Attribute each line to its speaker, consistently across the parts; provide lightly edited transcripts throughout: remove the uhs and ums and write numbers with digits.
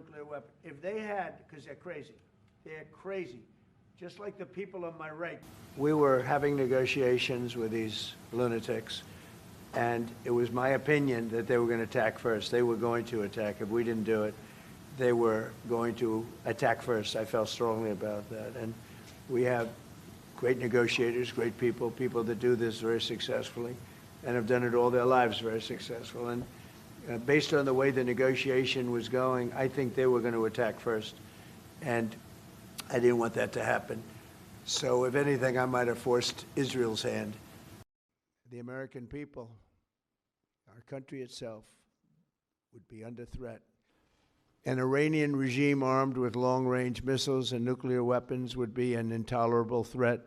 Speaker 1: nuclear weapon. If they had, because they're crazy, just like the people on my right. We were having negotiations with these lunatics, and it was my opinion that they were going to attack first. They were going to attack. If we didn't do it, they were going to attack first. I felt strongly about that. And we have great negotiators, great people, people that do this very successfully and have done it all their lives very successful. And based on the way the negotiation was going, I think they were going to attack first. And I didn't want that to happen. So if anything, I might have forced Israel's hand. The American people, our country itself, would be under threat. An Iranian regime armed with long-range missiles and nuclear weapons would be an intolerable threat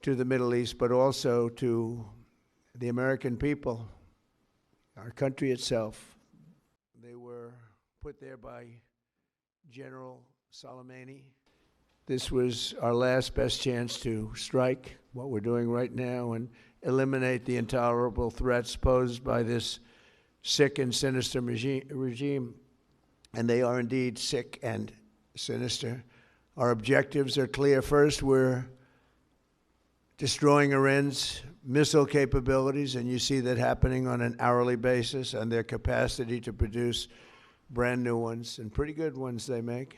Speaker 1: to the Middle East, but also to the American people, our country itself. They were put there by General Soleimani. This was our last best chance to strike, what we're doing right now, and eliminate the intolerable threats posed by this sick and sinister regime. And they are indeed sick and sinister. Our objectives are clear. First, we're destroying Iran's missile capabilities, and you see that happening on an hourly basis, and their capacity to produce brand new ones, and pretty good ones they make.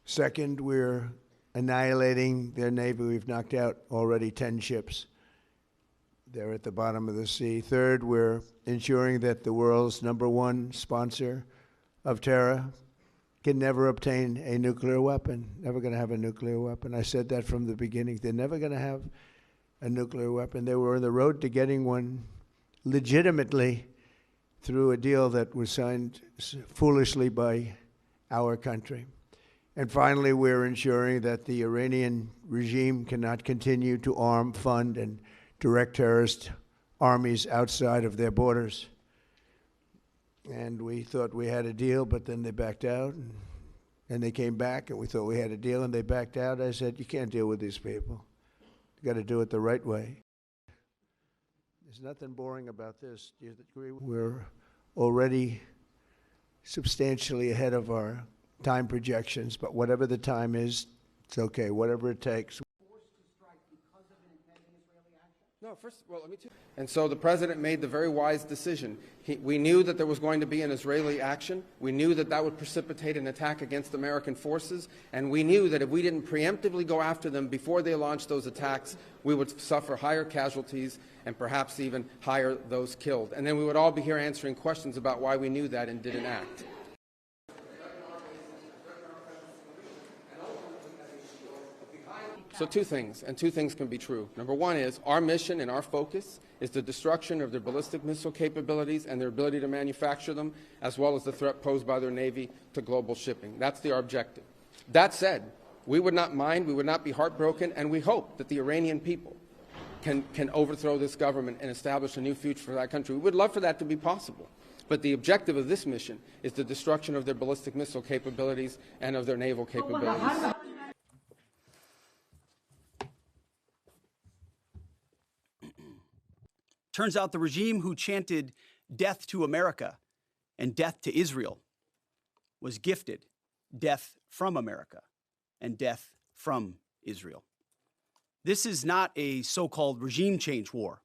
Speaker 1: Second, we're annihilating their Navy. We've knocked out already 10 ships. They're at the bottom of the sea. Third, we're ensuring that the world's #1 sponsor of terror can never obtain a nuclear weapon, never going to have a nuclear weapon. I said that from the beginning. They're never going to have a nuclear weapon. They were on the road to getting one legitimately through a deal that was signed foolishly by our country. And finally, we're ensuring that the Iranian regime cannot continue to arm, fund, and direct terrorist armies outside of their borders. And we thought we had a deal, but then they backed out. And they came back, and we thought we had a deal, and they backed out. I said, you can't deal with these people. You got to do it the right way. There's nothing boring about this. Do you agree? We're already substantially ahead of our time projections, but whatever the time is, it's okay, whatever it takes.
Speaker 2: No, first, well, let me tell you. And so the president made the very wise decision. We knew that there was going to be an Israeli action. We knew that that would precipitate an attack against American forces. And we knew that if we didn't preemptively go after them before they launched those attacks, we would suffer higher casualties and perhaps even higher those killed. And then we would all be here answering questions about why we knew that and didn't act. So two things, and two things can be true. Number one is our mission and our focus is the destruction of their ballistic missile capabilities and their ability to manufacture them, as well as the threat posed by their Navy to global shipping. That's our objective. That said, we would not mind, we would not be heartbroken, and we hope that the Iranian people can overthrow this government and establish a new future for that country. We would love for that to be possible. But the objective of this mission is the destruction of their ballistic missile capabilities and of their naval capabilities.
Speaker 3: Turns out the regime who chanted death to America and death to Israel was gifted death from America and death from Israel. This is not a so-called regime change war,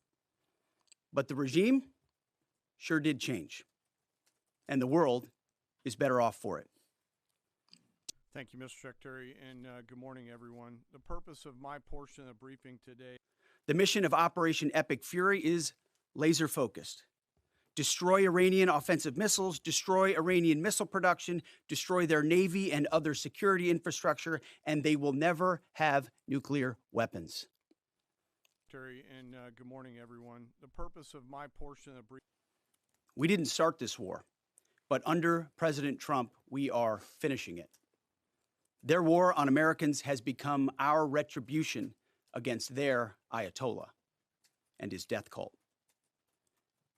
Speaker 3: but the regime sure did change, and the world is better off for it.
Speaker 4: Thank you, Mr. Secretary, and good morning, everyone. The purpose of my portion of the briefing today.
Speaker 3: The mission of Operation Epic Fury is laser-focused. Destroy Iranian offensive missiles, destroy Iranian missile production, destroy their Navy and other security infrastructure, and they will never have nuclear weapons.
Speaker 4: Secretary, and good morning, everyone. The purpose of my portion of the briefing.
Speaker 3: We didn't start this war, but under President Trump, we are finishing it. Their war on Americans has become our retribution against their Ayatollah and his death cult.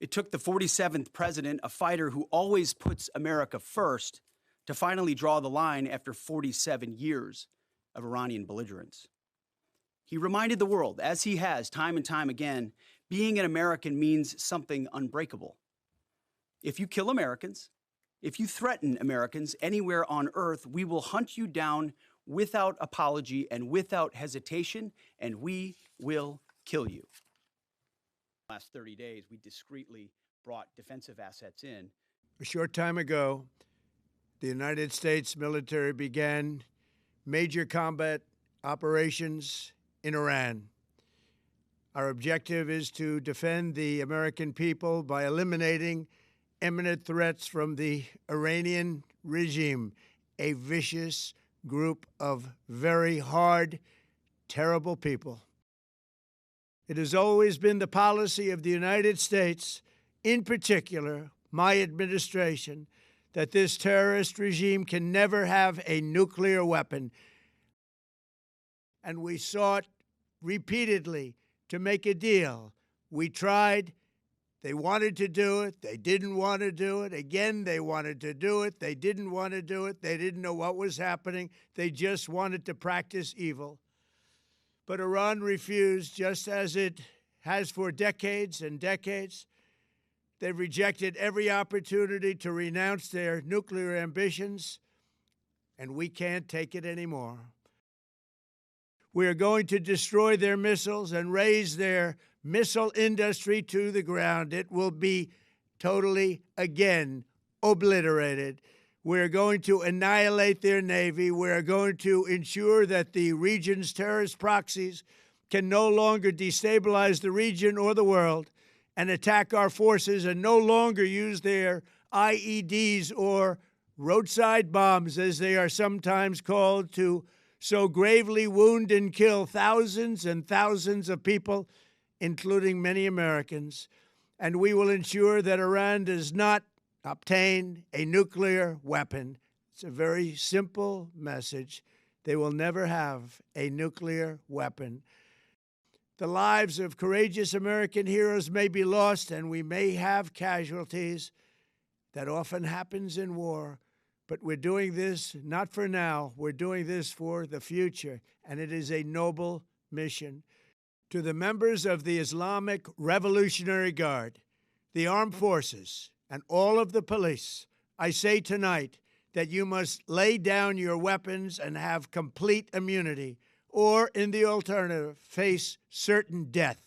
Speaker 3: It took the 47th president, a fighter who always puts America first, to finally draw the line after 47 years of Iranian belligerence. He reminded the world, as he has time and time again, being an American means something unbreakable. If you kill Americans, If you threaten Americans anywhere on earth, we will hunt you down without apology and without hesitation, and we will kill you. Last 30 days, we discreetly brought defensive assets in.
Speaker 1: A short time ago, the United States military began major combat operations in Iran. Our objective is to defend the American people by eliminating imminent threats from the Iranian regime, a vicious group of very hard, terrible people. It has always been the policy of the United States, in particular, my administration, that this terrorist regime can never have a nuclear weapon. And we sought repeatedly to make a deal. We tried. They wanted to do it. They didn't want to do it. Again, they wanted to do it. They didn't want to do it. They didn't know what was happening. They just wanted to practice evil. But Iran refused, just as it has for decades and decades. They've rejected every opportunity to renounce their nuclear ambitions, and we can't take it anymore. We are going to destroy their missiles and raise their missile industry to the ground. It will be totally, again, obliterated. We're going to annihilate their Navy. We're going to ensure that the region's terrorist proxies can no longer destabilize the region or the world and attack our forces and no longer use their IEDs or roadside bombs, as they are sometimes called, to so gravely wound and kill thousands and thousands of people, including many Americans. And we will ensure that Iran does not obtain a nuclear weapon. It's a very simple message. They will never have a nuclear weapon. The lives of courageous American heroes may be lost, and we may have casualties. That often happens in war. But we're doing this not for now. We're doing this for the future, and it is a noble mission. To the members of the Islamic Revolutionary Guard, the armed forces, and all of the police, I say tonight that you must lay down your weapons and have complete immunity, or, in the alternative, face certain death.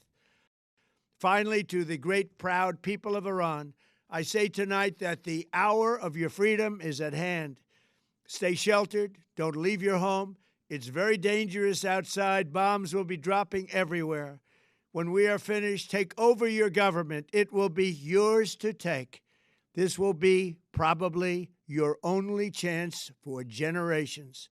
Speaker 1: Finally, to the great, proud people of Iran, I say tonight that the hour of your freedom is at hand. Stay sheltered. Don't leave your home. It's very dangerous outside. Bombs will be dropping everywhere. When we are finished, take over your government. It will be yours to take. This will be probably your only chance for generations.